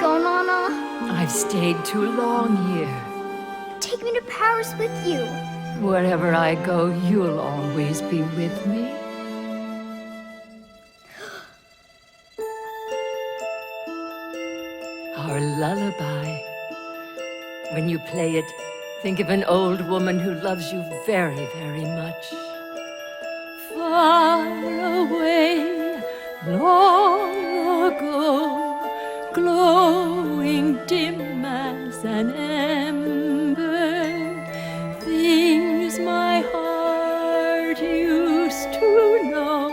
go, Nana? I've stayed too long here. Take me to Paris with you. Wherever I go, you'll always be with me. Our lullaby. When you play it, think of an old woman who loves you very, very much. Far away, long ago, glowing dim as an ember, things my heart used to know,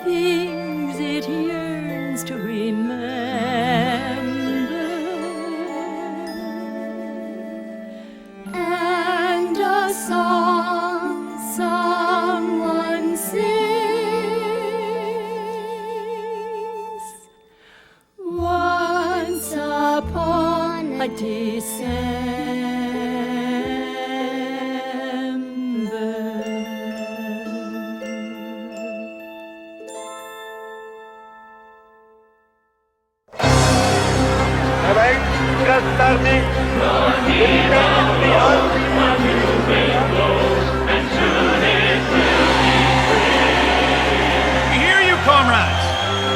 things it yearns to remember. And a song someone sings once upon a We hear you, comrades.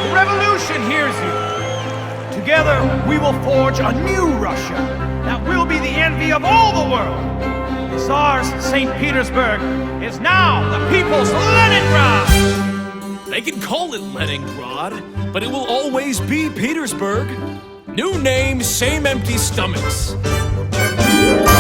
The revolution hears you. Together, we will forge a new Russia that will be the envy of all the world. The Tsar's St. Petersburg is now the people's Leningrad. They can call it Leningrad, but it will always be Petersburg. New name, same empty stomachs.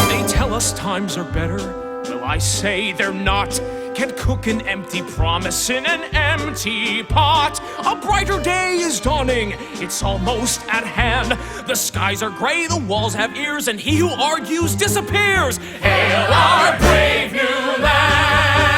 They tell us times are better. Well, I say they're not. Can't cook an empty promise in an empty pot. A brighter day is dawning. It's almost at hand. The skies are gray, the walls have ears, and he who argues disappears. Hail our brave new land!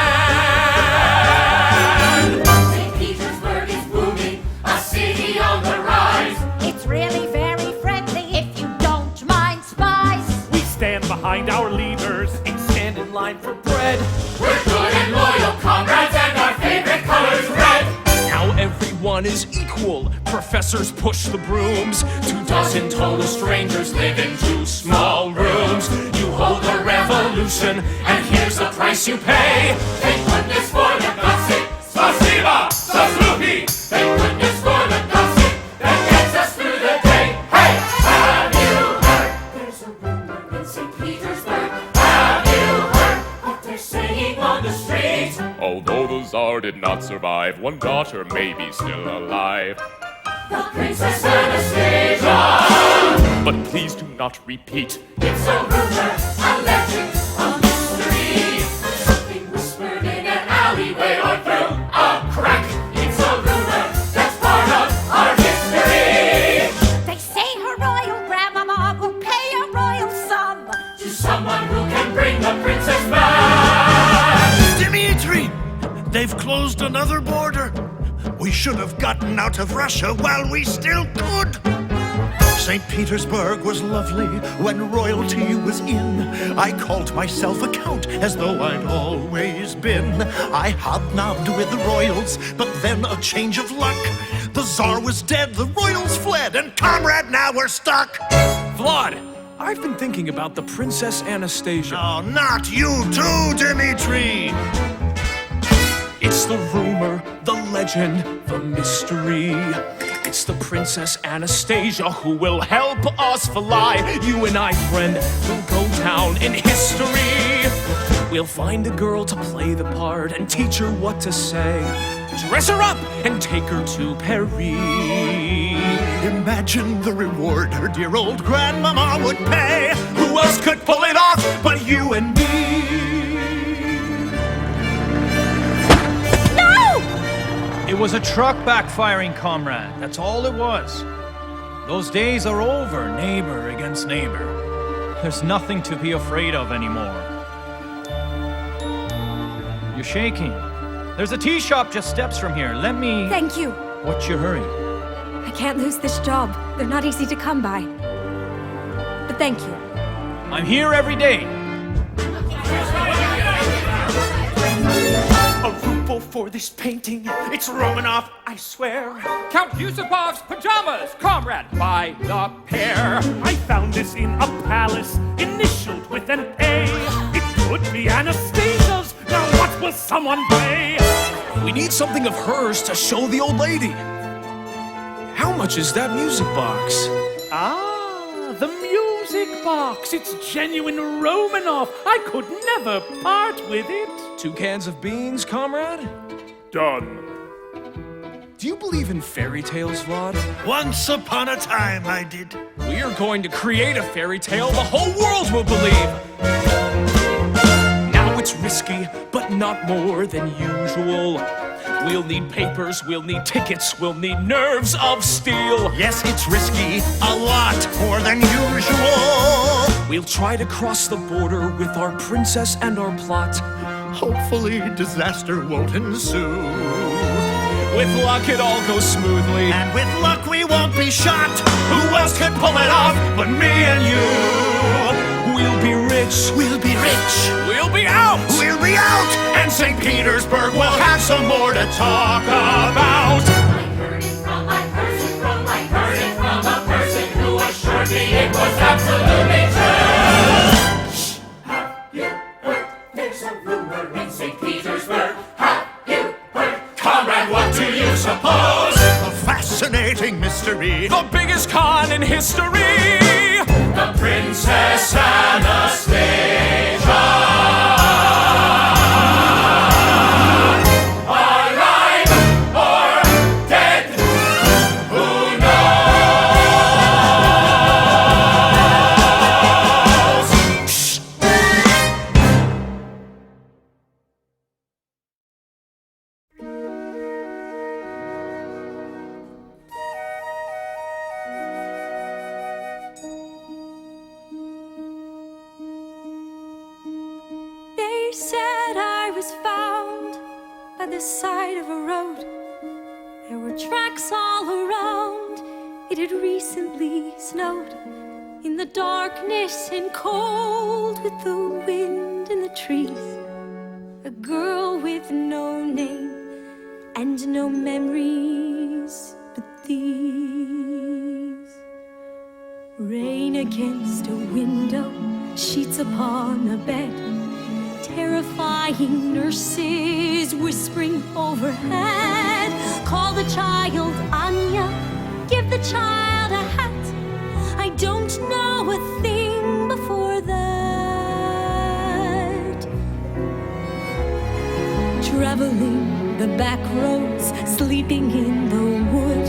St. Petersburg is booming, a city on the rise. It's really very friendly if you don't mind spies. We stand behind our leaders and stand in line for bread. We're good and loyal comrades, and our favorite color's red. Now everyone is equal. Professors push the brooms. 2 total strangers live in 2 small rooms. You hold the revolution, and here's the price you pay. Thank goodness for the gossip. Spasiba, Sasuki. Thank goodness for the gossip that gets us through the day. Hey, have you heard? There's a rumor in St. Petersburg. Have you heard what they're saying on the streets? Although the Tsar did not survive, one daughter may be still alive. The Princess Anastasia. But please do not repeat. It's a rumor, a legend, a mystery. Something whispered in an alleyway or through a crack. It's a rumor that's part of our history. They say her royal grandmama will pay a royal sum to someone who can bring the princess back. Dmitri! They've closed another border. We should have gotten out of Russia while we still could. St. Petersburg was lovely when royalty was in. I called myself a count as though I'd always been. I hobnobbed with the royals, but then a change of luck. The Tsar was dead, the royals fled, and comrade, now we're stuck. Vlad, I've been thinking about the Princess Anastasia. Oh, not you too, Dmitri! It's the rumor, the legend, the mystery. It's the Princess Anastasia who will help us fly. You and I, friend, will go down in history. We'll find a girl to play the part and teach her what to say. Dress her up and take her to Paris. Imagine the reward her dear old grandmama would pay. Who else could pull it off but you and me? It was a truck backfiring, comrade. That's all it was. Those days are over, neighbor against neighbor. There's nothing to be afraid of anymore. You're shaking. There's a tea shop just steps from here. Let me... Thank you. What's your hurry? I can't lose this job. They're not easy to come by. But thank you. I'm here every day. A ruble for this painting. It's Romanov. I I swear. Count Yusupov's pajamas, comrade, by the pair. I found this in a palace, initialed with an A. It could be Anastasia's. Now what will someone pay? We need something of hers to show the old lady. How much is that music box? Ah, the music box. It's genuine Romanov. I could never part with it. 2 cans of beans, comrade? Done. Do you believe in fairy tales, Vlad? Once upon a time I did. We are going to create a fairy tale the whole world will believe. Now it's risky, but not more than usual. We'll need papers, we'll need tickets, we'll need nerves of steel. Yes, it's risky, a lot more than usual. We'll try to cross the border with our princess and our plot. Hopefully disaster won't ensue. With luck, it all goes smoothly. And with luck we won't be shot. Who else could pull it off but me and you? We'll be rich. We'll be rich. We'll be out. We'll be out. And St. Petersburg will have some more to talk about. I heard it from a person who assured me it was absolutely true. Shh, have you heard? There's a rumor in St. Petersburg. Have you heard? Comrade, what do you suppose? A fascinating mystery. The biggest con in history. The Princess Anastasia. Alive or dead? Who knows? Shh. They said I was found by the side of a road. There were tracks all around. It had recently snowed. In the darkness and cold, with the wind in the trees, a girl with no name and no memories but these. Rain against a window, sheets upon a bed, terrifying nurses whispering overhead. Call the child Anya, give the child a hat. I don't know a thing before that. Traveling the back roads, sleeping in the wood,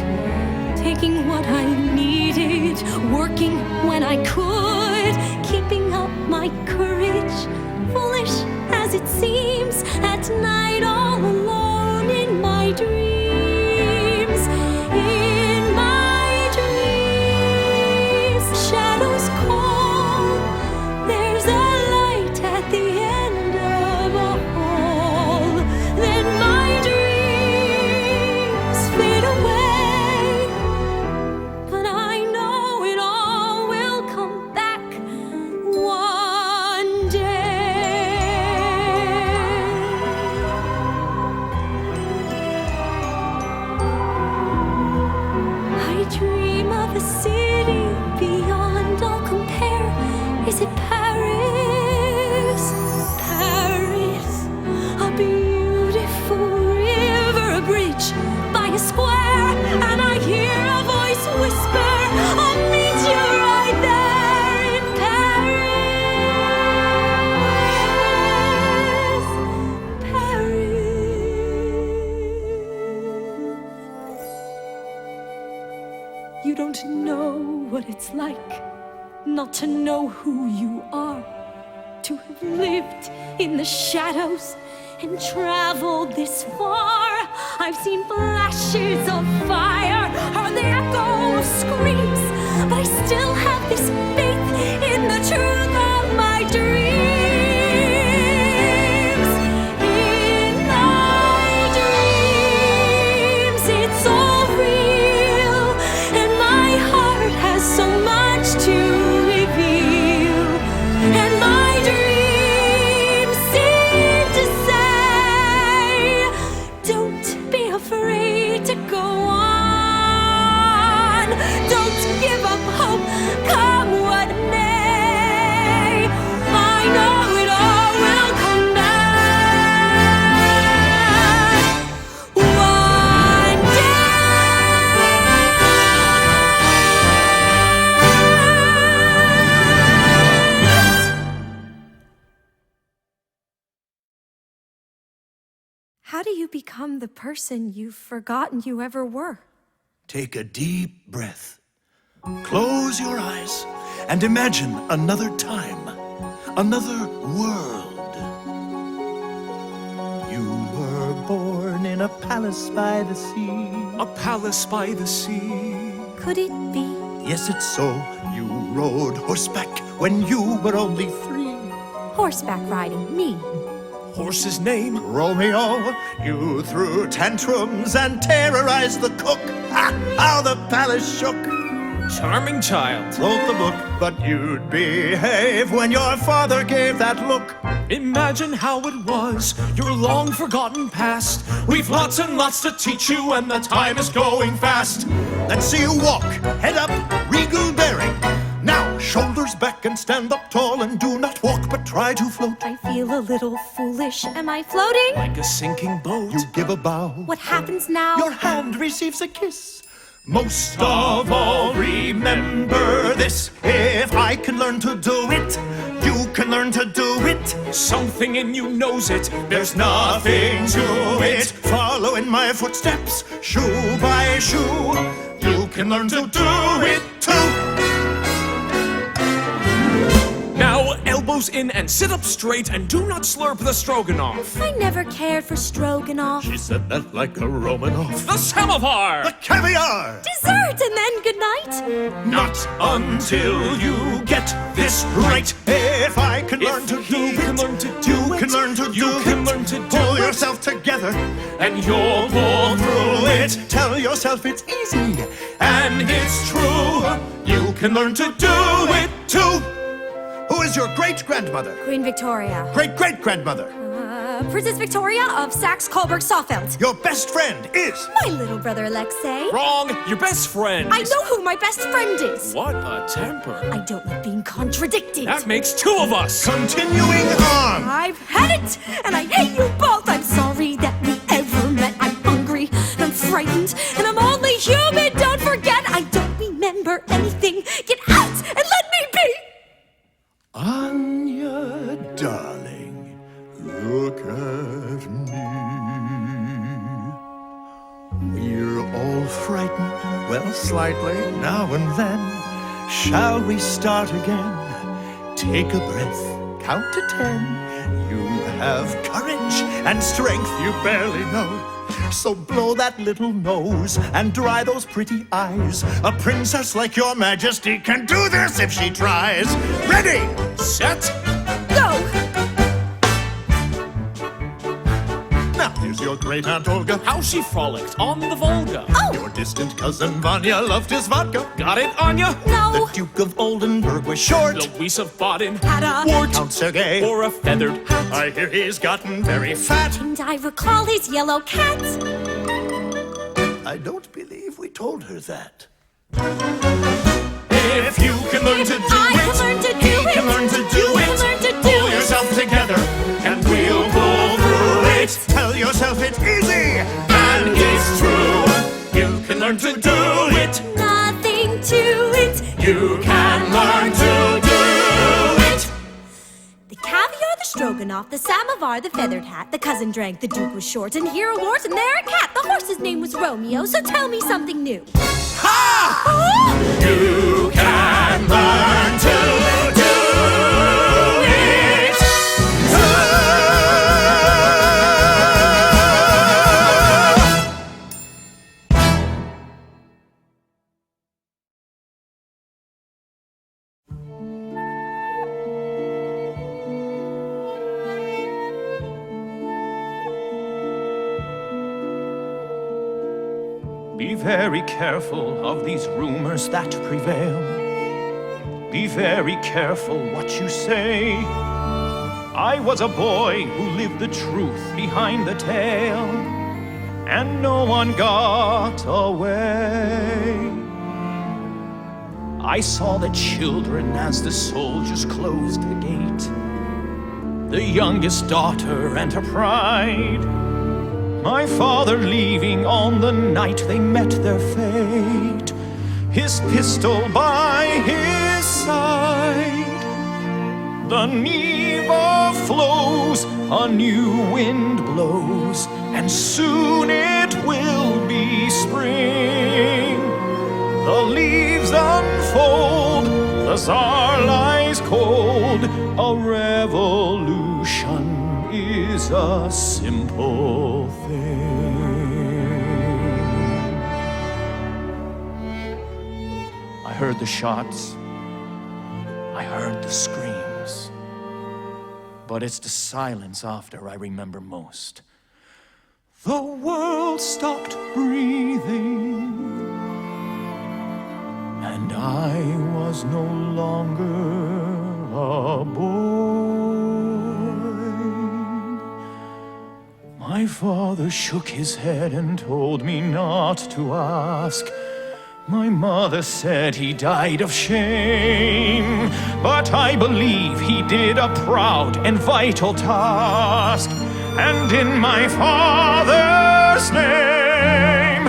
taking what I needed, working when I could, keeping up my courage, foolish as it seems, at night all alone in my dreams. In my dreams, shadows call. There's a light at the end of a hall. Then my dreams fade away, but I know it all will come back one day. I dream of a city beyond all compare. Is it Paris? Paris, a beautiful river, a bridge by a square, and I hear a voice whisper, I'll meet you right there in Paris. Paris. You don't know what it's like not to know who you are, to have lived in the shadows and traveled this far. I've seen flashes of fire, heard the echo of screams, but I still have this faith in the truth of my dreams. In my dreams, it's all real, and my heart has so much to reveal. And my dreams seem to say, don't be afraid to go do you become the person you've forgotten you ever were? Take a deep breath. Close your eyes and imagine another time, another world. You were born in a palace by the sea. A palace by the sea. Could it be? Yes, it's so. You rode horseback when you were only 3. Horseback riding, me. Horse's name? Romeo, you threw tantrums and terrorized the cook. Ah, how the palace shook. Charming child. Wrote the book, but you'd behave when your father gave that look. Imagine how it was, your long forgotten past. We've lots and lots to teach you, and the time is going fast. Let's see you walk, head up, regal bearing. Now, shoulders back and stand up tall, and do not walk but try to float. I feel a little foolish. Am I floating? Like a sinking boat. You give a bow. What happens now? Your hand receives a kiss. Most of all, remember this. If I can learn to do it, you can learn to do it. Something in you knows it. There's nothing to it. Follow in my footsteps, shoe by shoe. You can learn to do it too. Now, elbows in and sit up straight, and do not slurp the stroganoff. I never cared for stroganoff. She said that like a Romanoff. The samovar! The caviar! Dessert and then goodnight. Not until you get this right. If I can learn to do you can it, learn to do you it. can learn to do You can it. learn to do Pull it. yourself together, And you'll pull through it. Tell yourself it's easy, and it's true. You can learn to do it too. Who is your great-grandmother? Queen Victoria. Great-great-grandmother? Princess Victoria of Saxe-Coburg-Saalfeld. Your best friend is? My little brother Alexei. Wrong! Your best friend! I know who my best friend is. What a temper! I don't like being contradicted. That makes 2 of us! Continuing on. I've had it, and I hate you both. I'm sorry that we ever met. I'm hungry, and I'm frightened, and I'm only human. Don't forget, I don't remember anything. Get out and let me be. Anya, darling, look at me. We're all frightened, well, slightly, now and then. Shall we start again? Take a breath, count to 10. You have courage and strength you barely know. So blow that little nose and dry those pretty eyes. A princess like your majesty can do this if she tries. Ready? Set! Go. Now here's your great Aunt Olga. How she frolicked on the Volga. Your distant cousin Vanya loved his vodka. Got it, Anya? No. The Duke of Oldenburg was short. Louise of Baden. Had a Wart. Count Sergei. Or a feathered hat. I hear he's gotten very fat. And I recall his yellow cat. I don't believe we told her that. If you can learn to do I it, can learn to do he it. can learn to do You it. can learn to do Pull it. yourself together, and we'll pull through it. Tell yourself it's easy. And it's true. You can learn to do it. Nothing to it. You can learn to do it. The caviar, the stroganoff, the samovar, the feathered hat. The cousin drank, the duke was short, and here a horse, and there a cat. The horse's name was Romeo, so tell me something new. Ha! You can learn to do it. Be very careful of these rumors that prevail. Be very careful what you say. I was a boy who lived the truth behind the tale, and no one got away. I saw the children as the soldiers closed the gate, the youngest daughter and her pride, my father leaving on the night they met their fate, his pistol by his side. The Neva flows, a new wind blows, and soon it will be spring. The leaves unfold, the Tsar lies cold. A revolution is a simple thing. I heard the shots, I heard the screams, but it's the silence after I remember most. The world stopped breathing, and I was no longer a boy. My father shook his head and told me not to ask. My mother said he died of shame, but I believe he did a proud and vital task. And in my father's name,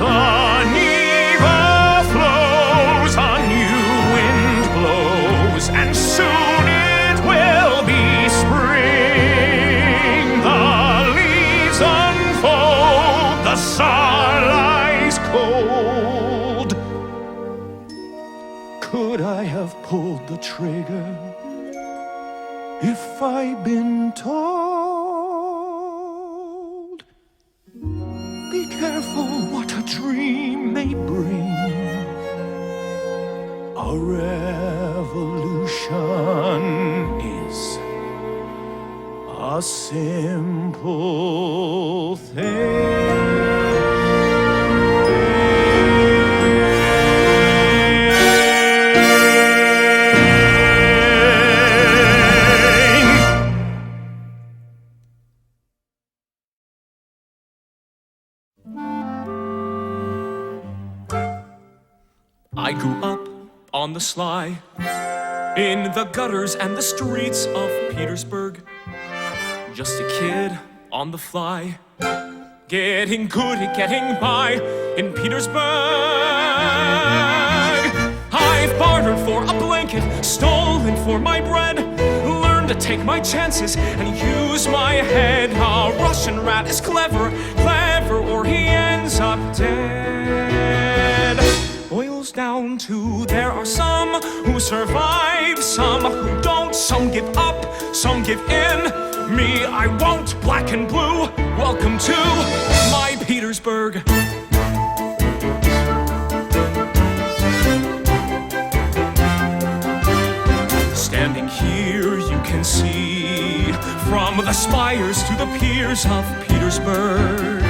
the Neva flows, a new wind blows, and soon it will be spring. The leaves unfold, the Tsar lies cold. Could I have pulled the trigger if I'd been told? Be careful what a dream may bring. A revolution is a simple thing. I grew up on the sly, in the gutters and the streets of Petersburg. Just a kid on the fly, getting good at getting by in Petersburg. I've bartered for a blanket, stolen for my bread, learned to take my chances and use my head. A Russian rat is clever, or he ends up dead. Boils down to there are some who survive, some who don't, some give up, some give in. Me, I won't, black and blue. Welcome to my Petersburg. Standing here, you can see from the spires to the piers of Petersburg.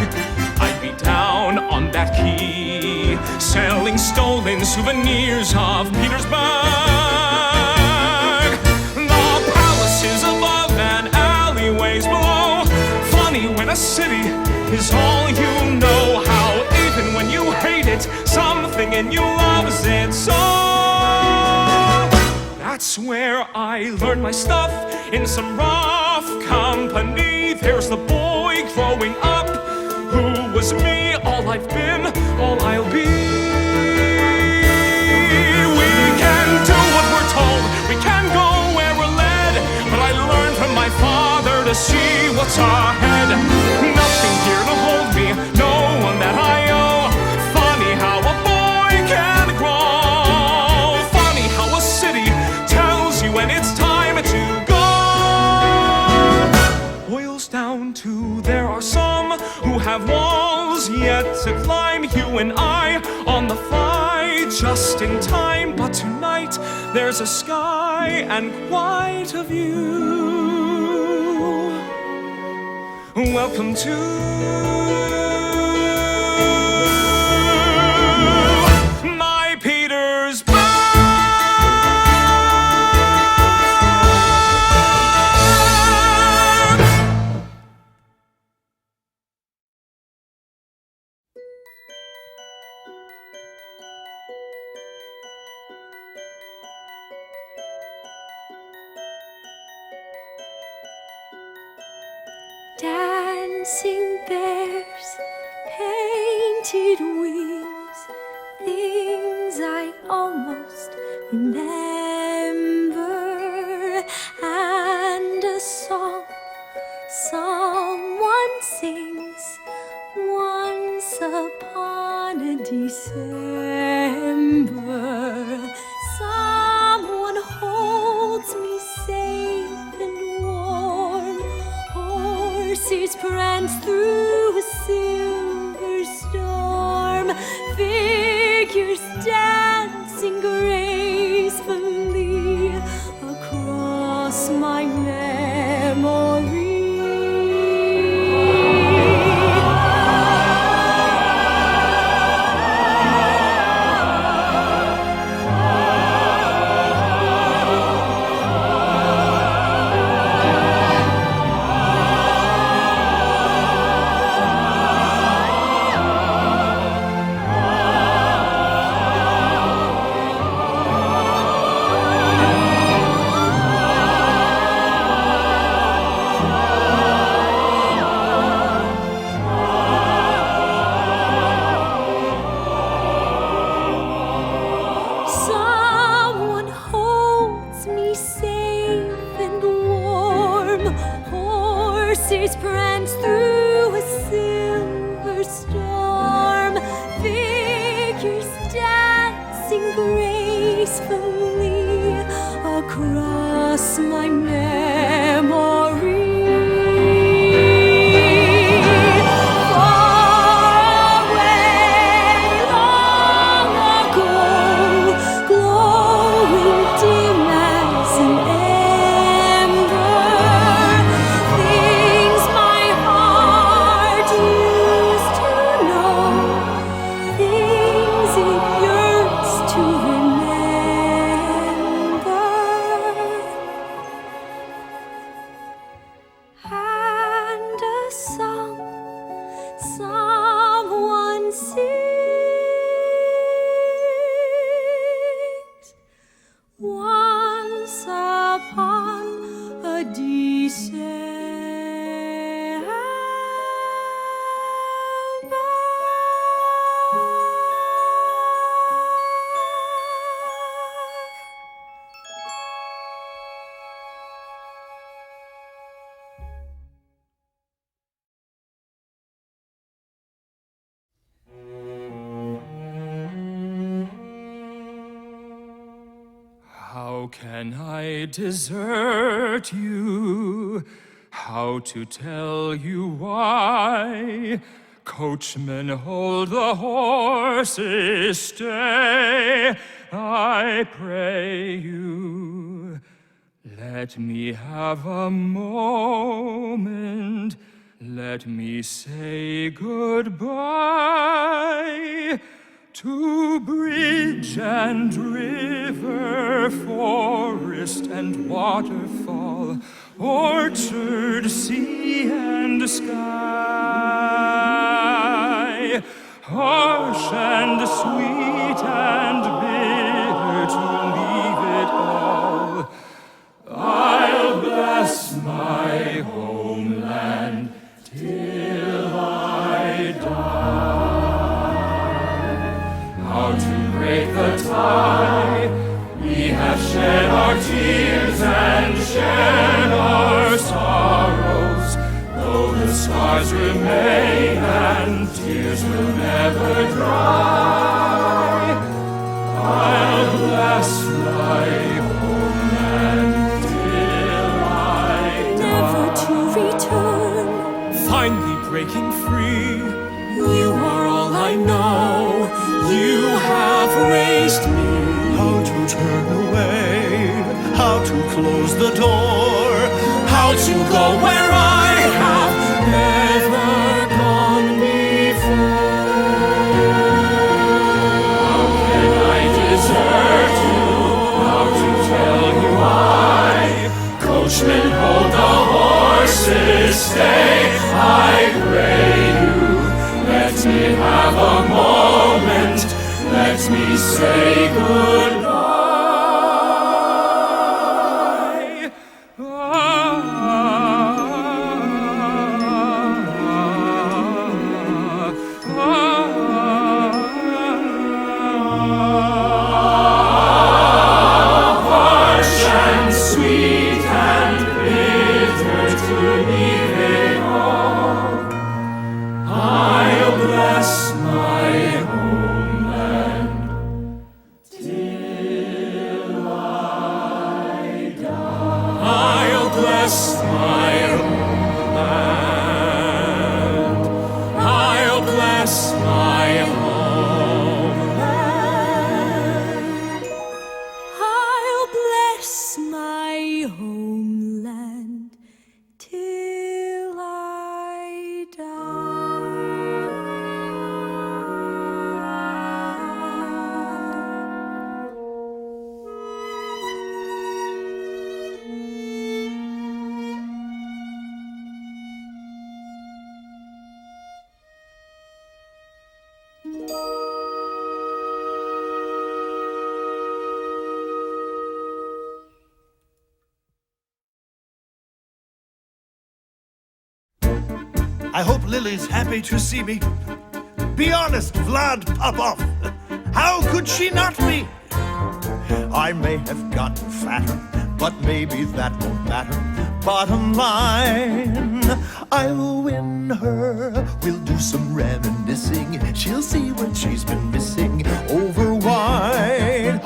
I'd be down on that quay, selling stolen souvenirs of Petersburg. The palaces above and alleyways below. Funny when a city is all you know. How even when you hate it, something in you loves it so. That's where I learned my stuff, in some rough company. There's the boy growing up who was me, all I've been, all I'll be. We can do what we're told, we can go where we're led, but I learned from my father to see what's ahead. Nothing here to hold me, no one that I owe. Funny how a boy can grow. Funny how a city tells you when it's time to go. Boils down to there are some who have walls yet to climb. You and I on the fly, just in time. But tonight there's a sky and quite a view. Welcome to my Petersburg. Dancing bears, painted wings, things I almost remember. dancing gracefully across my memory. Someone holds me safe and warm. Horses prance through a silver storm. Figures dancing gracefully across my memory. Far away, long ago, glowing dim as an ember, things my heart used to know, things it yearns to remember. And a song someone sings once upon a How can I desert you? How to tell you why? Coachman, hold the horses, stay, I pray you. Let me have a moment, let me say goodbye. To bridge and river, forest and waterfall, orchard, sea and sky. Harsh and sweet and bitter to leave it all. I'll bless my homeland till I die. How to break the tie? We have shed our tears and shared our sorrows. Though the scars remain and tears will never dry, I'll bless my homeland till I never die. to return. Finally breaking free. You are all I know. You have raised me. How to turn away, how to close the door, How to go where I have never gone before. How can I desert you? How to tell you why? Coachman, hold the horses, stay, I pray you. Let me have a moment, let me say goodbye. Harsh and sweet and bitter to leave it all. I'll bless my homeland till I hope Lily's happy to see me. Be honest, Vlad Popov. How could she not be? I may have gotten fatter, but maybe that won't matter. Bottom line, I'll win her. We'll do some reminiscing. She'll see what she's been missing over wine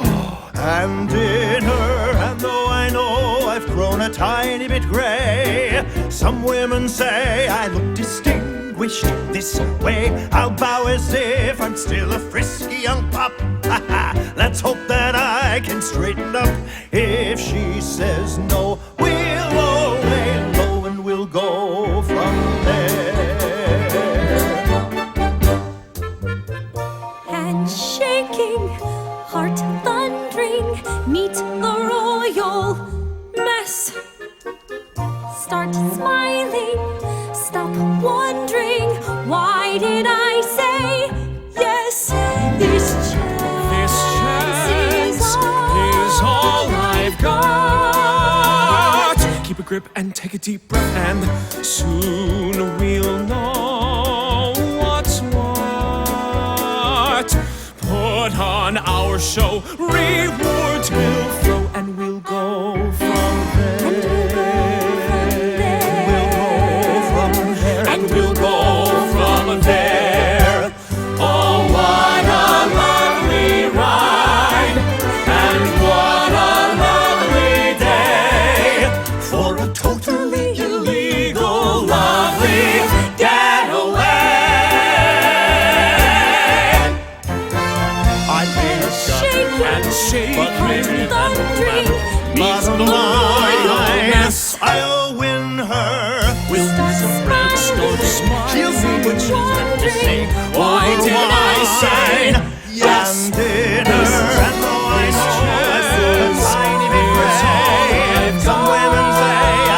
and dinner. And though I know I've grown a tiny bit gray, some women say I look distinguished this way. I'll bow as if I'm still a frisky young pup. Let's hope that I can straighten up. If she says no, we'll lay low and we'll go from there. Hand shaking, heart thundering, meet the royal mess. Start smiling, stop wondering, why did I say yes? This chance is all I've got. Keep a grip and take a deep breath, and soon we'll know what's what. Put on our show, rewards will flow, and we'll go from there. And we'll go from there. Oh, what a lovely ride, and what a lovely day for a totally illegal, lovely getaway. I may have shaking, gotten And shaking, heart thundering, meets the line. mess. I'll win her. We'll Start start smiling. She'll see what she's been missing. Why did I say yes? And dinner. And though I know I've grown a tiny bit gray, some women say I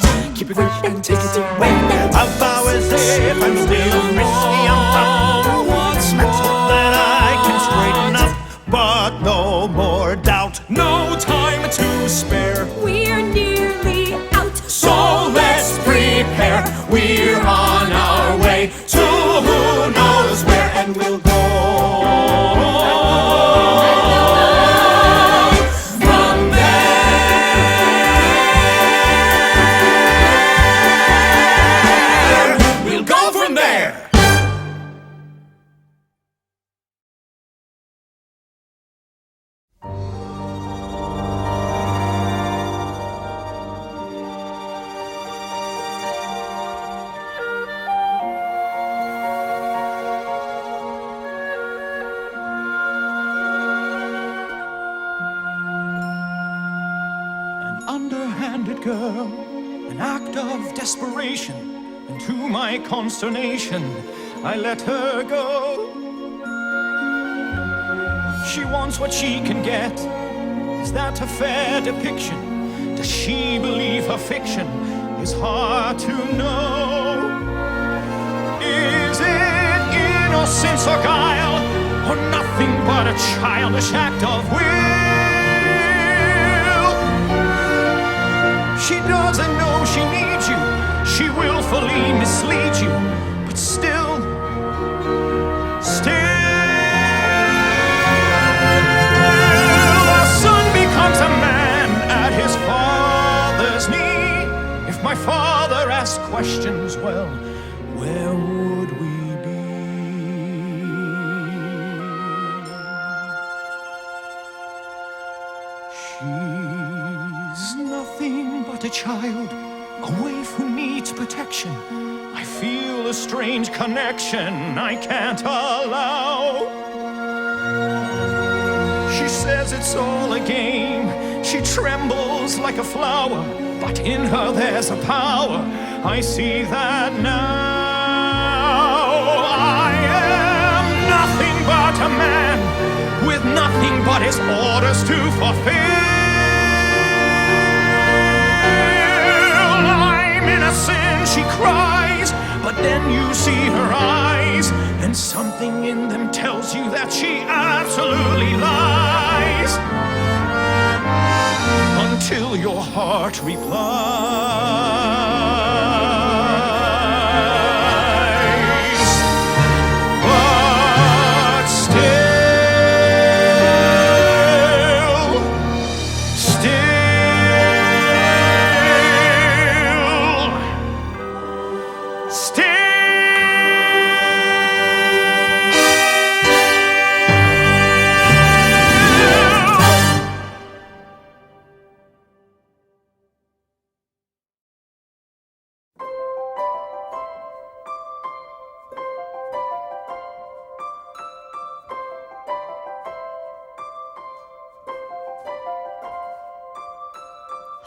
don't keep it grip and take a deep breath. I'll bow as if I'm still risky young pup. What's Let's hope that I can straighten up, but no more doubt. No time to spare, we're nearly out. so let's prepare. We're on our way to who knows where, and we'll go from there. We'll go from there. Underhanded girl, an act of desperation, and to my consternation, I let her go. She wants what she can get. Is that a fair depiction? Does she believe her fiction is hard to know? Is it innocence or guile, or nothing but a childish act of will? She doesn't know she needs you. She willfully misleads you. But still, a son becomes a man at his father's knee. If my father asked questions, well, where would we be? She's nothing but a child, a waif who needs protection. I feel a strange connection I can't allow. She says it's all a game. She trembles like a flower, but in her there's a power. I see that now. I am nothing but a man with nothing but his orders to fulfill. I'm innocent, she cries, but then you see her eyes, and something in them tells you that she absolutely lies. Until your heart replies.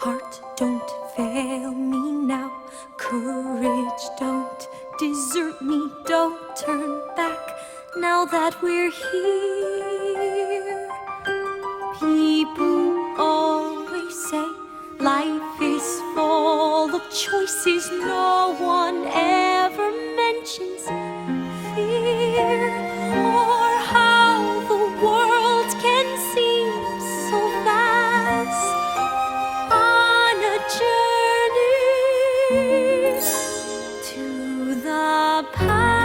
Heart, don't fail me now. Courage, don't desert me. Don't turn back now that we're here. People always say life is full of choices. No one ever mentions fear or how the world can seem so vast on a journey to the past.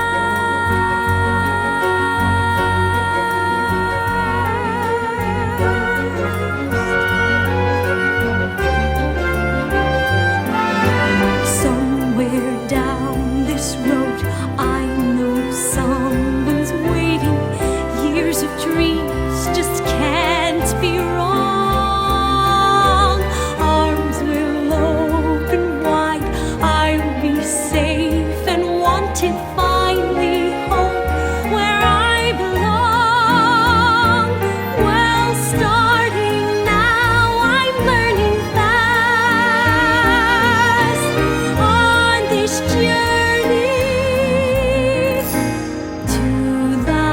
Somewhere down this road, I know someone's waiting. Years of dreams just can't be wrong. Arms will open wide. I'll be safe and wanted. Finally home where I belong. Well, starting now, I'm learning fast on this journey to the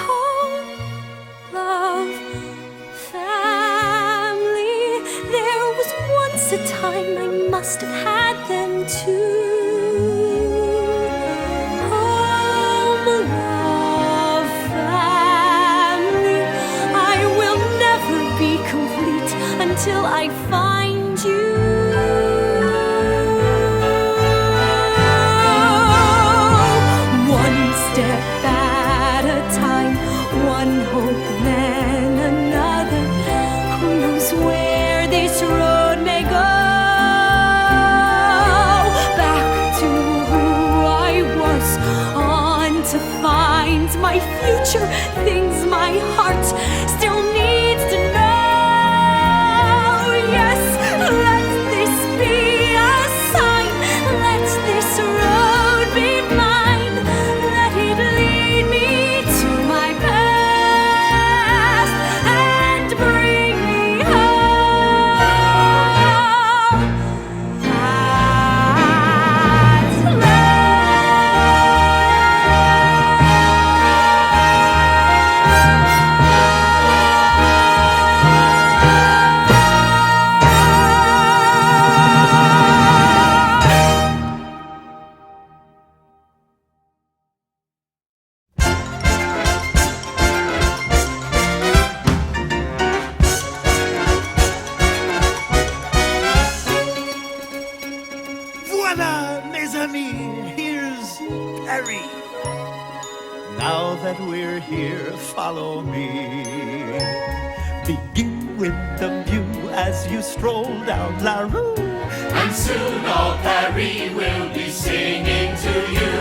home, love, family. There was once a time I must have had them too. Home, love, family. I will never be complete until I find you. One step at a time, one hope then another. Who knows where this road may go? Back to who I was, on to find my future, things my heart still needs to know. Yes, let this be a sign. Let this road be mine. Let it lead me to my past and bring me home. At Voila, mes amis, here's Perry. Now that we're here, follow me. Begin with the view as you stroll down La Rue. And soon all Paris will be singing to you.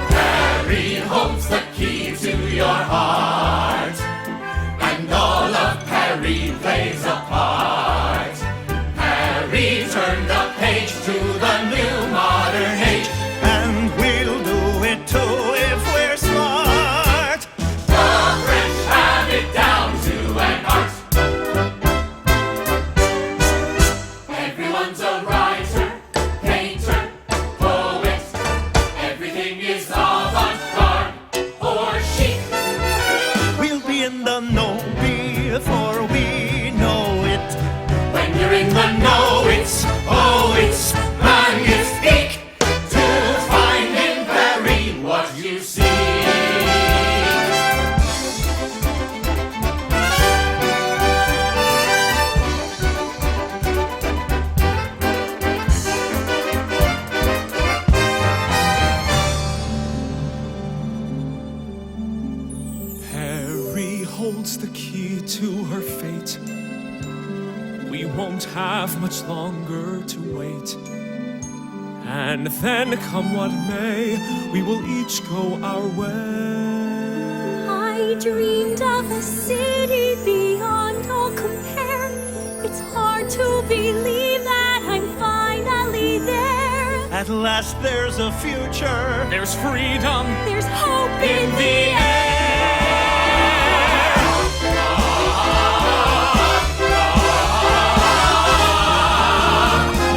Paris holds the key to your heart, and all of Paris plays a part. Paris turned the page to the new modern age. And we'll do it too if we're smart. The French have it down to an art. Everyone's a writer, painter, poet. Everything is avant-garde or chic. We'll be in the know before we know it. When you're in the know, it's magnifique to find in Paris what you seek. Harry holds the key to her fate. We won't have much longer to wait. And then, come what may, we will each go our way. I I dreamed of a city beyond all compare. It's hard to believe that I'm finally there. At last there's a future. There's freedom There's hope in the air.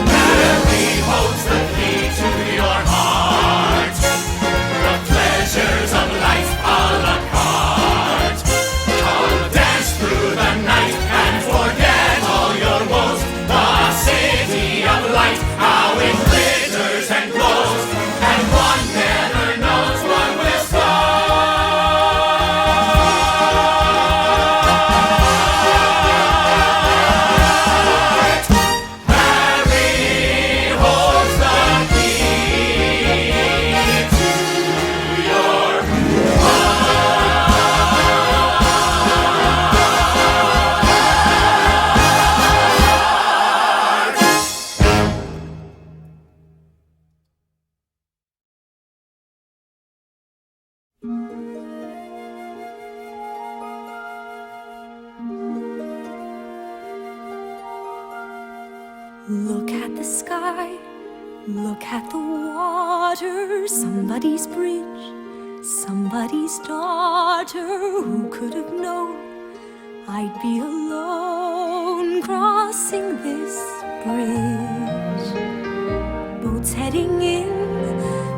Mary holds the key to your heart. The pleasures of life a la carte. Come dance through the night and forget all your woes. The city of light, how it glitters and glows, and one never knows what will start. Harry holds the key to your Look at the sky, look at the water. Somebody's bridge, somebody's daughter. Who could have known I'd be alone crossing this bridge? Boats heading in,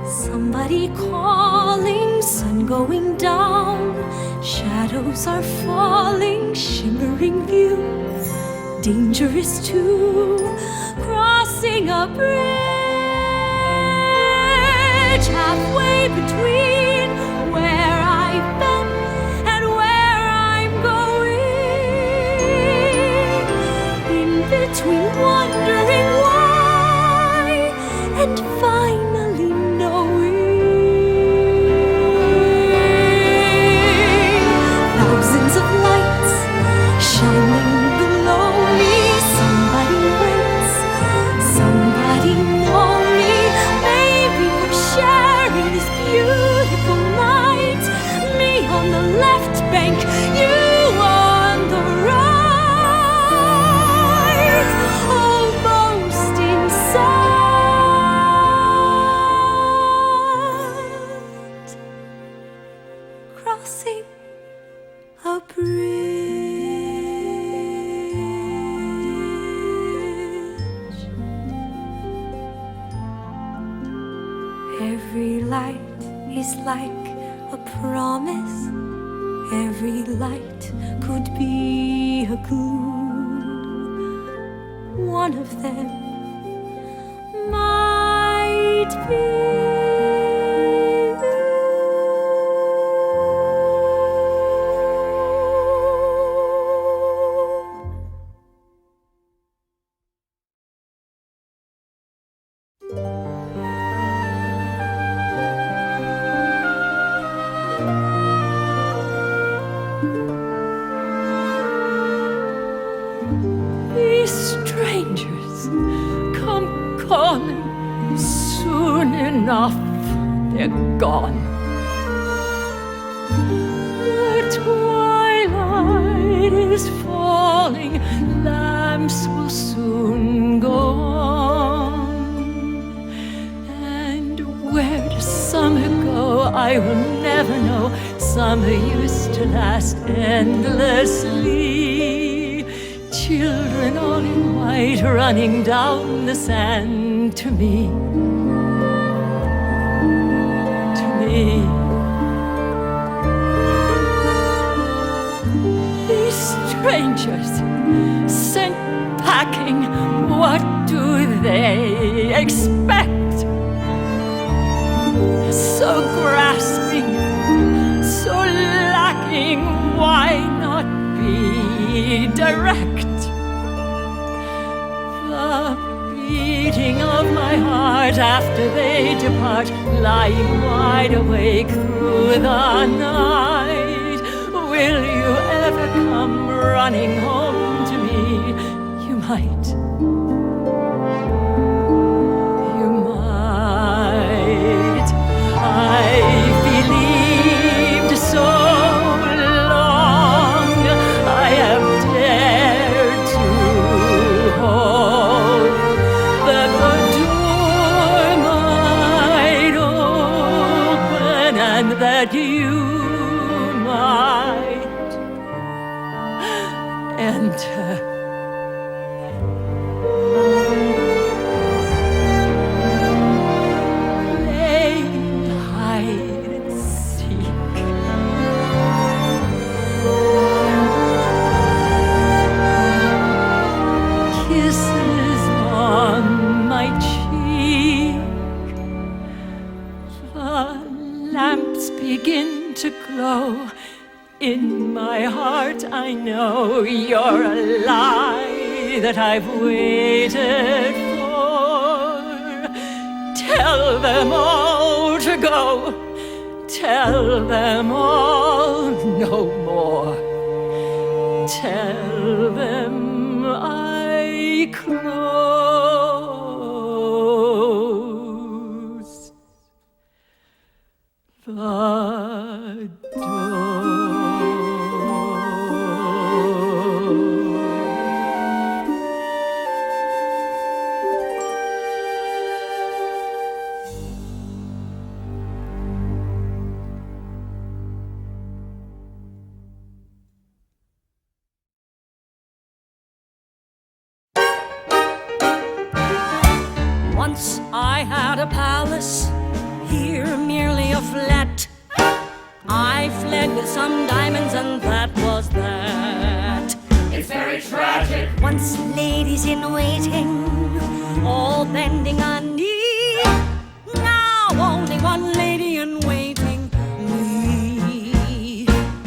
somebody calling. Sun going down, shadows are falling. Shimmering view, dangerous too, crossing a bridge halfway between where I've been and where I'm going, in between wondering why and finally knowing. Thousands of lights shining below me. Somebody waits, somebody know me. Maybe we're sharing this beautiful night. Me on the left bank, you on the right, almost inside, crossing a bridge. Every light is like a promise. Every light could be a clue. One of them might be These strangers come calling. Soon enough, they're gone. The twilight is falling. Lamps will soon go on. And where does summer go? I will never know. Summer used to last endlessly. Children all in white running down the sand to me. To me. These strangers sent packing, what do they expect? So grasping, so lacking, why not be direct? The beating of my heart after they depart, lying wide awake through the night. Will you ever come running home to me? You might. You might. I believed so that you might enter. Playing hide and seek. Kisses on my cheek. The lamps begin to glow. In my heart I know you're a lie that I've waited for. Tell them all to go. Tell them all no more. Tell them I close the door. Once I had a palace, here merely a flat. I fled with some diamonds and that was that. It's very tragic. Once ladies in waiting, all bending a knee. Now only one lady in waiting, me.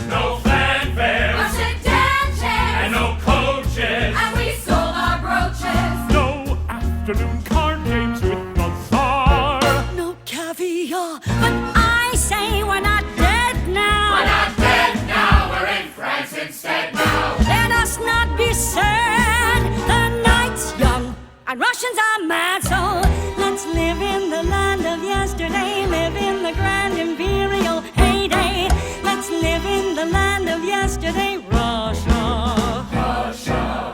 No fanfare. A sit-down chair. And no coaches. And we sold our brooches. No afternoon card games with the Tsar. No caviar, but I say we're not dead now. We're not dead now. We're in France instead now. Let us not be sad. The night's young and Russians are mad, so let's live in the land of yesterday. Live in the grand imperial heyday. Let's live in the land of yesterday, Russia. Russia.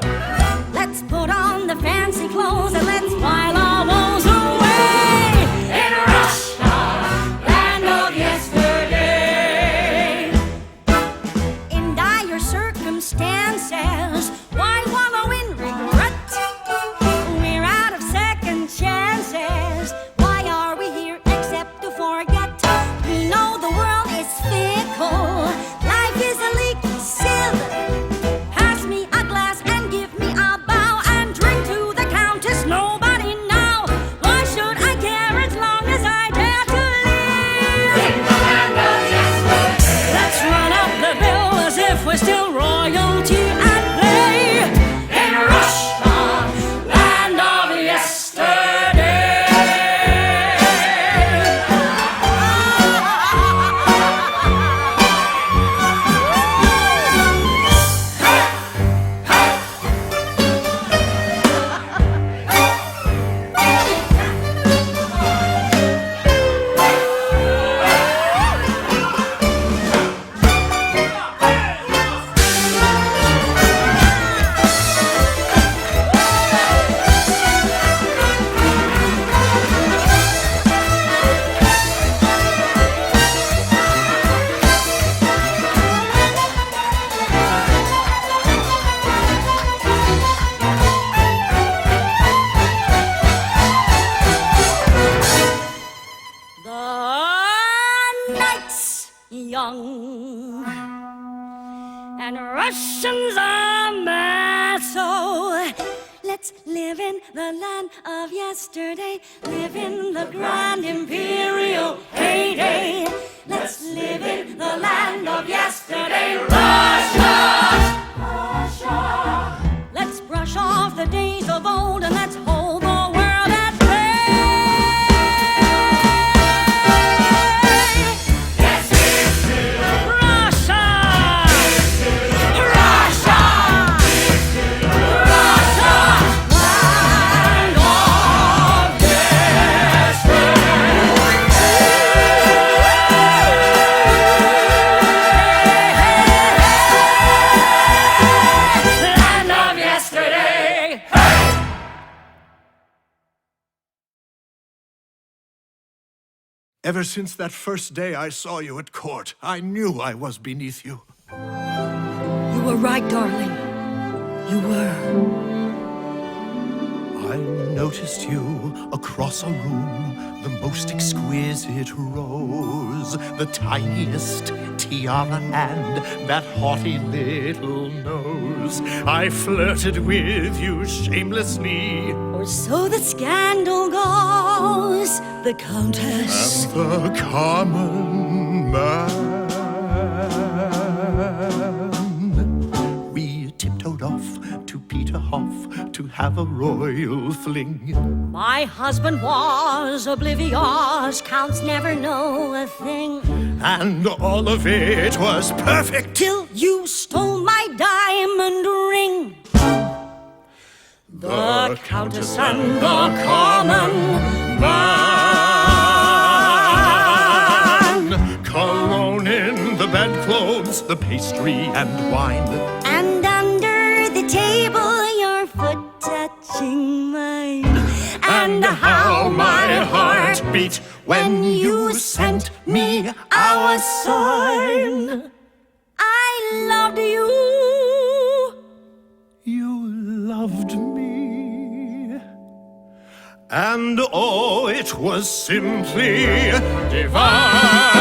Let's put on the fancy clothes and let's while our woes away. In Russia, land of yesterday. In dire circumstances, why wallow in regret? We're out of second chances. Why are we here except to forget? We know the world is fickle. Life is a leaky sieve. Pass me a glass and give me a bow and drink to the Countess. Nobody now. Why should I care as long as I dare to live? In the land of yesterday. Let's run up the bill as if we're still royalty at play. In Russia, land of yesterday. The night's young and Russians are mad, so let's live in the land of yesterday. Live in the grand imperial heyday. Let's live in the land of yesterday, Russia. Russia. Let's brush off the days of old and let's hold the world at bay. Yes, here's to Russia! Russia! Russia! Land of yesterday. Ever since that first day I saw you at court, I knew I was beneath you. You were right, darling. You were. I noticed you across a room, the most exquisite rose, the tiniest tiara and that haughty little nose. I flirted with you shamelessly. Or so the scandal goes. The Countess. The common man. We tiptoed off to Peterhof to have a royal fling. My husband was oblivious. Counts never know a thing. And all of it was perfect. Till you stole my diamond ring. The Countess and the common man. Cologne in the bedclothes, the pastry and wine. And under the table, your foot touching mine. And how my heart beat when you sent me our sign. I loved you. You loved me. And oh, it was simply divine.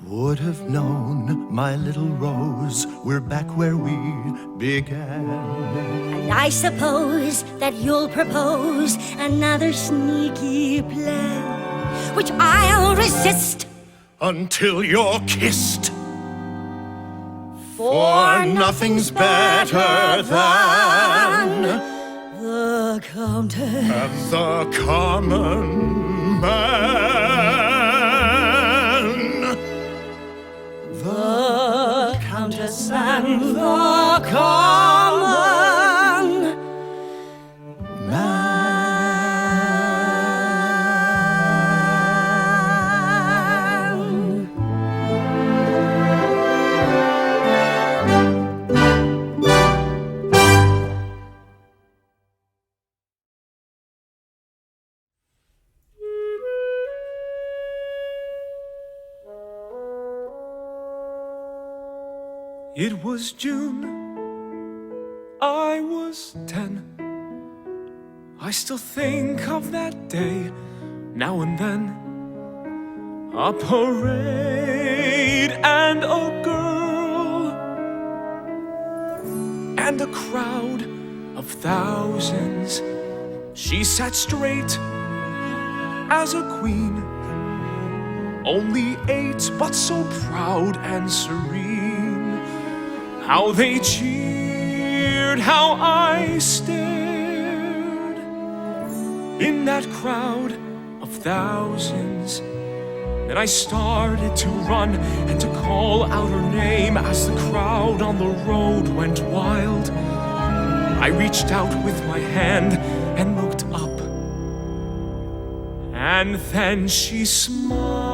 Would have known, my little rose, we're back where we began. And I suppose that you'll propose another sneaky plan, which I'll resist Until you're kissed. for nothing's better than the Countess. the common man. The Countess and the common man. It was June, I was 10. I still think of that day now and then. A parade and a girl and a crowd of thousands. She sat straight as a queen, only 8 but so proud and serene. How they cheered, how I stared in that crowd of thousands. Then I started to run and to call out her name as the crowd on the road went wild. I reached out with my hand and looked up, and then she smiled.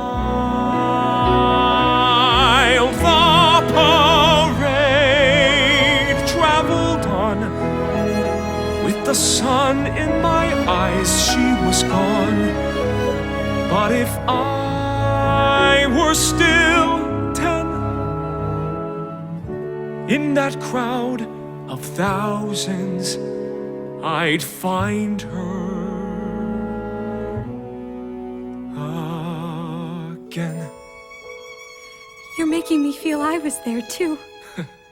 The parade traveled on. With the sun in my eyes, she was gone. But if I were still 10, in that crowd of thousands, I'd find her again. You're making me feel I was there too.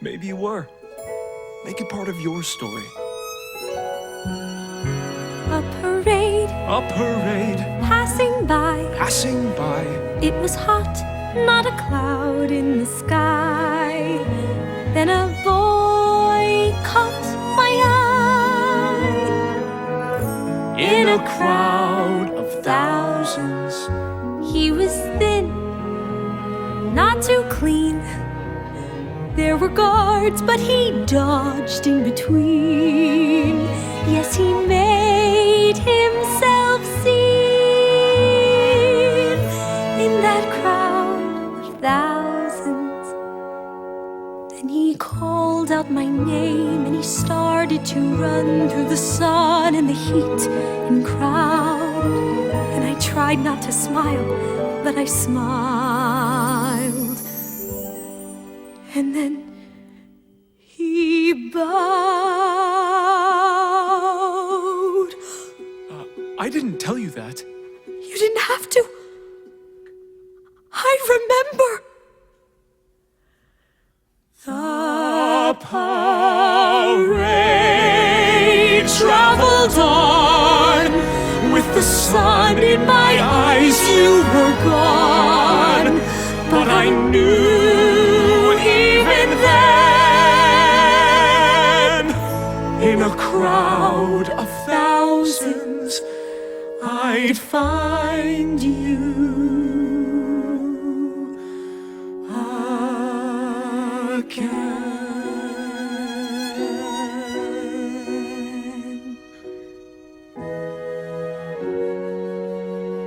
Maybe you were. Make it part of your story. A parade A parade passing by. passing by. It was hot, not a cloud in the sky. Then a boy caught my eye. crowd of thousands. He was thin, not too clean. There were guards, but he dodged in between. Yes, he made himself seen in that crowd of thousands. Then he called out my name and he started to run through the sun and the heat and crowd. And I tried not to smile, but I smiled. And then he bowed. I didn't tell you that. You didn't have to. I remember. The parade traveled on. With the sun in my eyes, you were gone. But I knew even then, in a crowd of thousands, I'd find you again.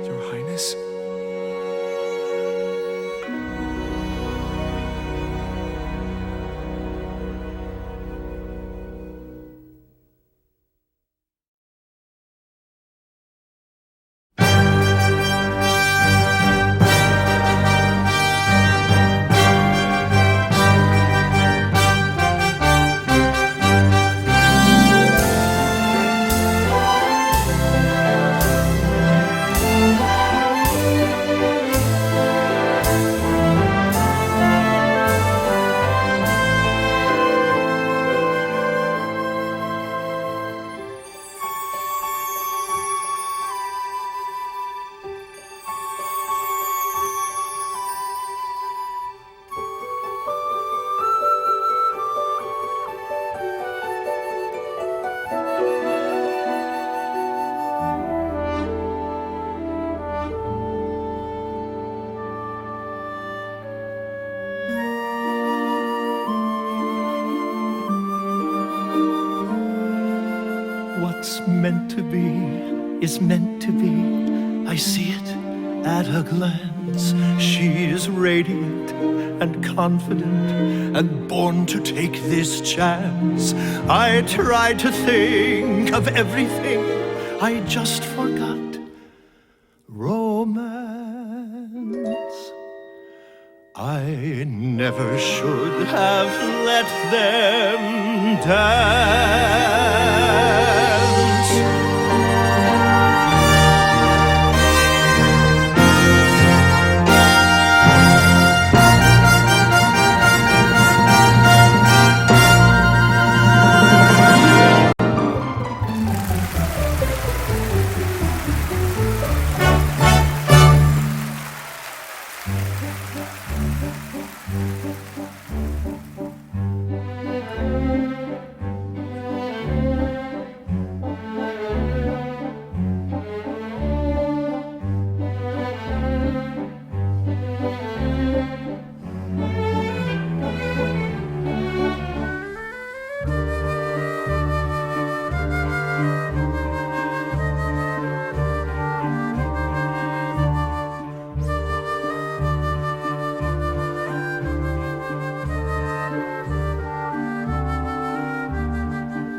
Your Highness. What's meant to be is meant to be. I see it at a glance. She is radiant and confident and born to take this chance. I tried to think of everything, I just forgot romance. I never should have let them dance.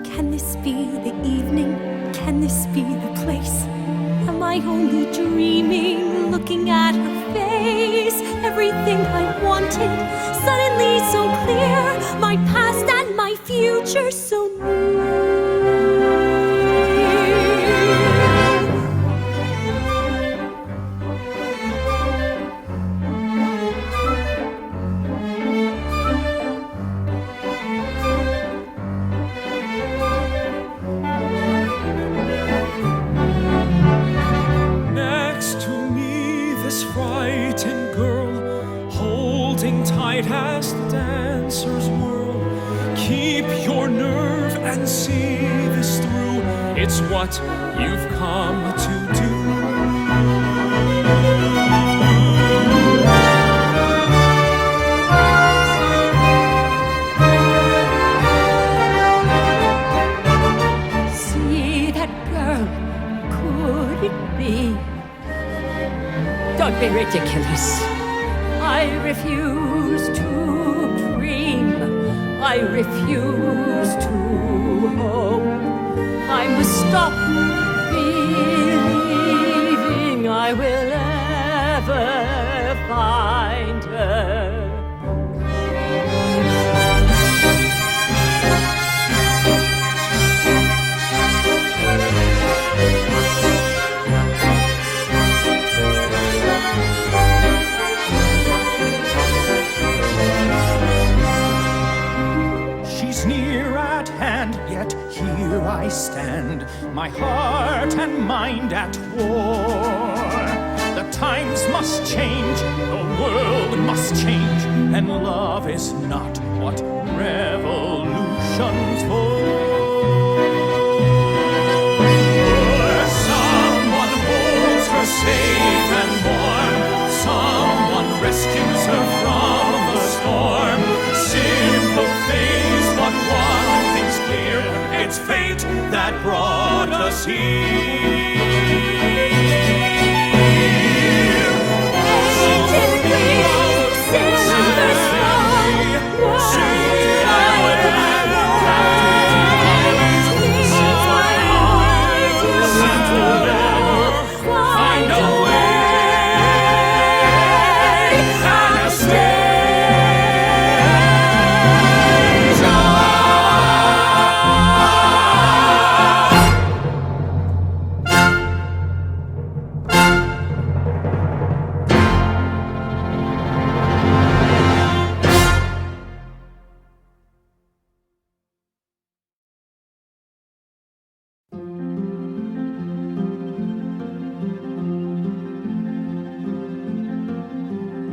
Can this be the evening? Can this be the place? Am I only dreaming, looking at her face? Everything I wanted, suddenly so clear. My past and my future so near. As the dancers whirl, keep your nerve and see this through. It's what you've come to do. See that girl, could it be? Don't be ridiculous. I refuse to dream. I refuse to hope. I must stop believing I will ever find her. She's near at hand, yet here I stand, my heart and mind at war. The times must change, the world must change, and love is not what revolution's for. Someone holds her safe and warm, someone rescues her from the storm. Simple things, but one thing's clear, it's fate that brought us here. Find a way,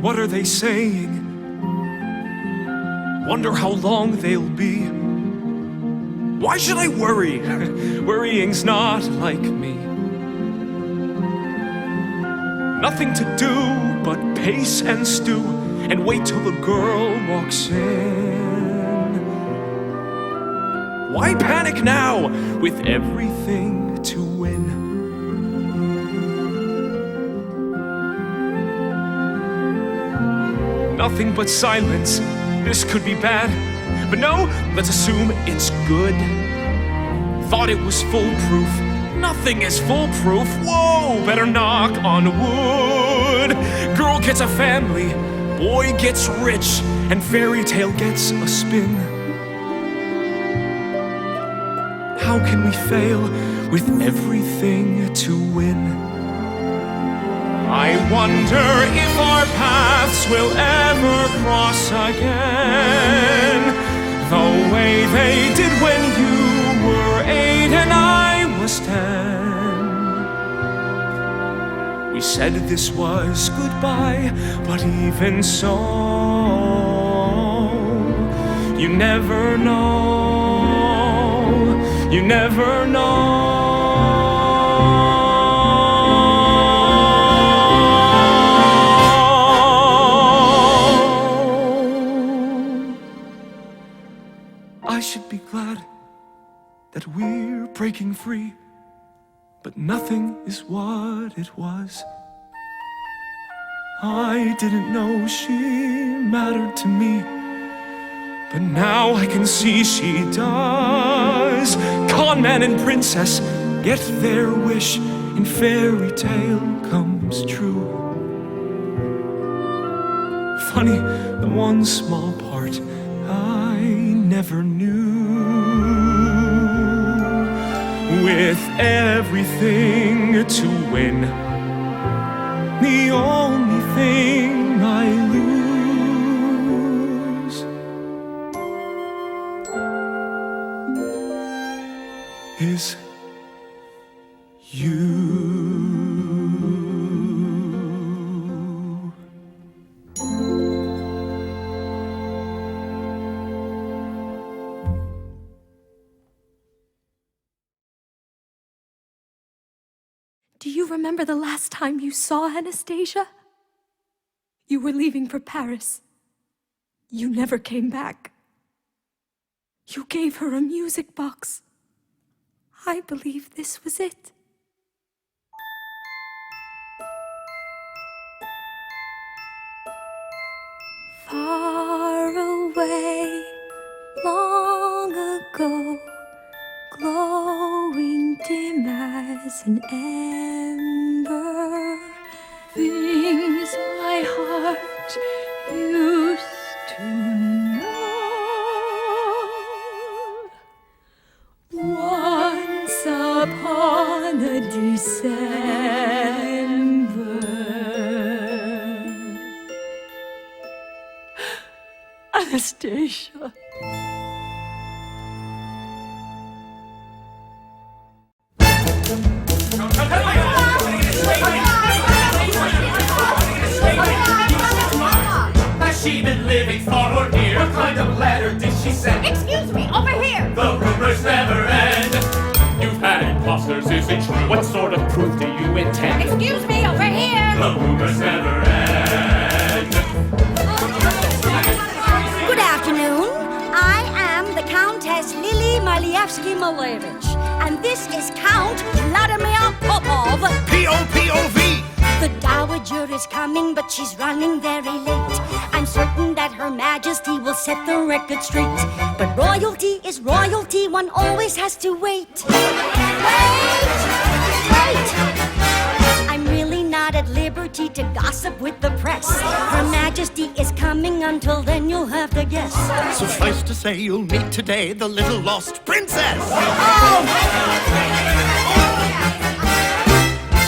What are they saying? Wonder how long they'll be. Why should I worry? Worrying's not like me. Nothing to do but pace and stew and wait till the girl walks in. Why panic now with everything to win? Nothing but silence. This could be bad, but no, let's assume it's good. Thought it was foolproof. Nothing is foolproof. Whoa, better knock on wood. Girl gets a family, boy gets rich, and fairy tale gets a spin. How can we fail with everything to win? I wonder if our paths will ever cross again, the way they did when you were 8 and I was 10. We said this was goodbye, but even so, you never know, you never know. I should be glad that we're breaking free, but nothing is what it was. I didn't know she mattered to me, but now I can see she does. Con man and princess get their wish, and fairy tale comes true. Funny, the one small part I never knew. With everything to win, the only thing I lose is you. remember the last time you saw Anastasia? You were leaving for Paris. You never came back. You gave her a music box. I believe this was it. Far away, long ago, glowing dim as an ember, things my heart used to know. Once upon a December, Anastasia. Has she been living far or near? What kind of letter did she send? Excuse me, over here. The rumors never end. You've had imposters, is it true? What sort of proof do you intend? Excuse me, over here. The rumors never end. Good afternoon. I am the Countess Lily Malievsky-Malevich, and this is Count Vladimir Popov. P-O-P-O-V! The Dowager is coming, but she's running very late. I'm certain that Her Majesty will set the record straight. But royalty is royalty, one always has to wait. Wait! I'm really not at liberty to gossip with the press. Her Majesty is coming, until then you'll have to guess. Suffice to say, you'll meet today the little lost princess.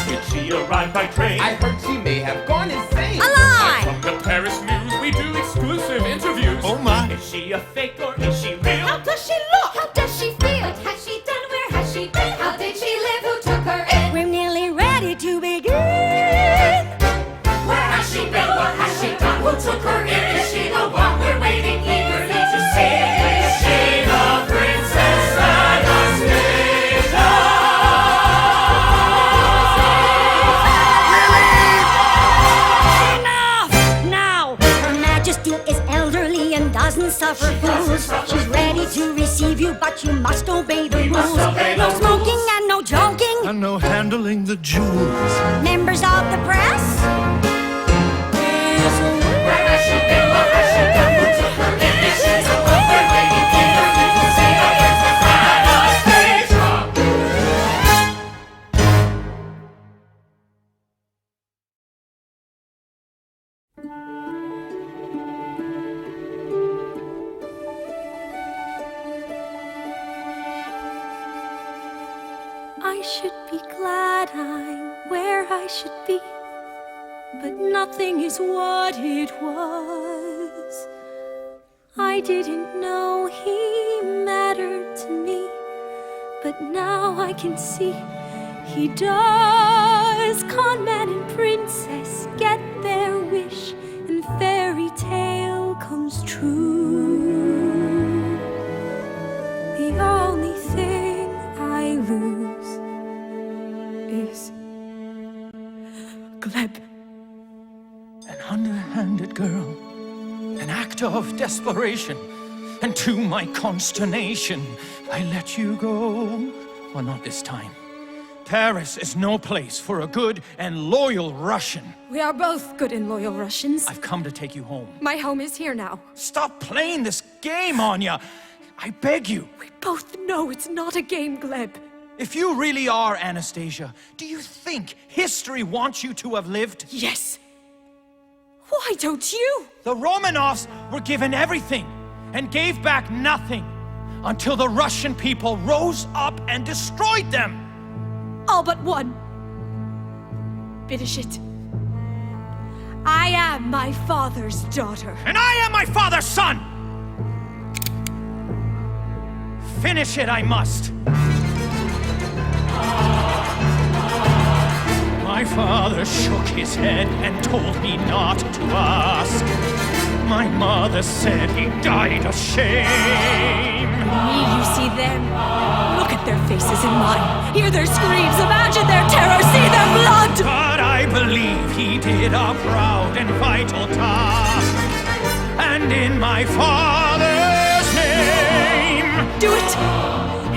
Did she arrive by train? I heard she may have gone insane. A lie! From the Paris News, we do exclusive interviews. Oh my! Is she a fake or is she real? How does she look? How does she feel? What has she done? Where has she been? How did she live? Who took her in? We're nearly ready to begin. Where has she been? What has she done? Who took her in? Is she the one we're waiting eagerly to see? Is she the Princess Anastasia? Enough! Now, Her Majesty is elderly and doesn't suffer fools. She's ready to receive you, but you must obey the rules. No smoking and no joking. And no handling the jewels. Members of the press. Where has she been? What has she done? Who took her in? Is she the one we're waiting eagerly to see? The Princess Anastasia. I should be glad I'm where I should be, but nothing is what it was. I didn't know he mattered to me, but now I can see he does. Con man and princess get their wish, and fairy tale comes true. The only thing I lose is Gleb. An underhanded girl, an act of desperation, and to my consternation, I let you go. Well, not this time. Paris is no place for a good and loyal Russian. We are both good and loyal Russians. I've come to take you home. My home is here now. Stop playing this game, Anya. I beg you. We both know it's not a game, Gleb. If you really are Anastasia, do you think history wants you to have lived? Yes. Why don't you? The Romanovs were given everything and gave back nothing until the Russian people rose up and destroyed them. All but one. Finish it. I am my father's daughter. And I am my father's son! Finish it, I must. My father shook his head and told me not to ask. My mother said he died of shame. Me, you see them. Look at their faces and mine. Hear their screams. Imagine their terror. See their blood. But I believe he did a proud and vital task. And in my father's name, Do it,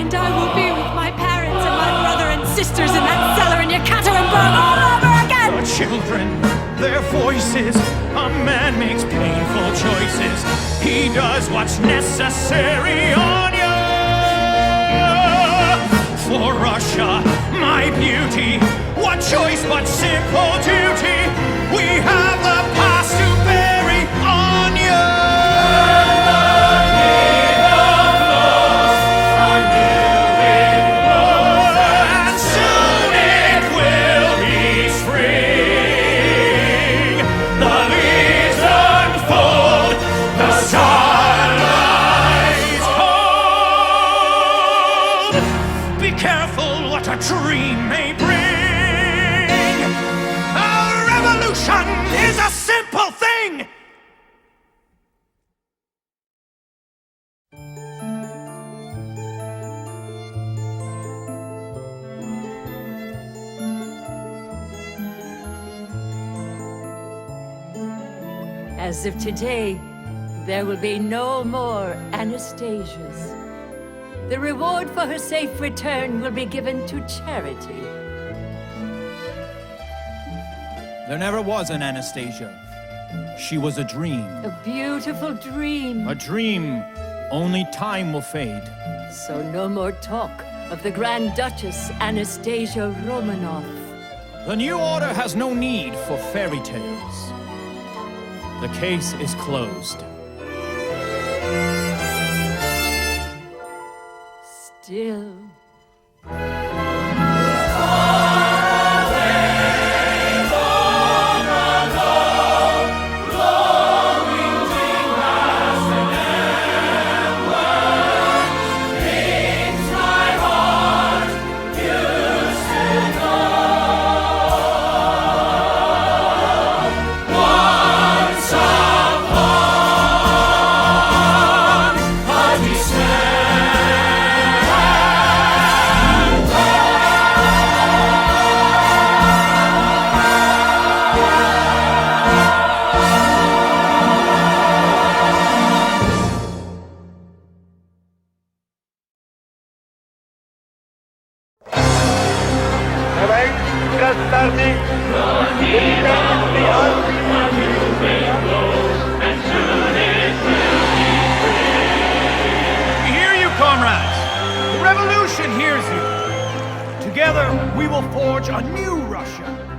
and I will be with my parents and my brother and sisters in that cellar in Yekaterinburg all over again. the children, their voices. A man makes painful choices. He does what's necessary on you. For Russia, my beauty, what choice but simple duty? We have the past to bury on you. And soon it will be spring. The leaves unfold, the starlight cold. Be careful what a dream may bring. A revolution is a simple thing. As of today, there will be no more Anastasias. The reward for her safe return will be given to charity. There never was an Anastasia. She was a dream. A beautiful dream. A dream only time will fade. So no more talk of the Grand Duchess Anastasia Romanov. The new order has no need for fairy tales. The case is closed. Still. Hear you, comrades! The revolution hears you! Together, we will forge a new Russia.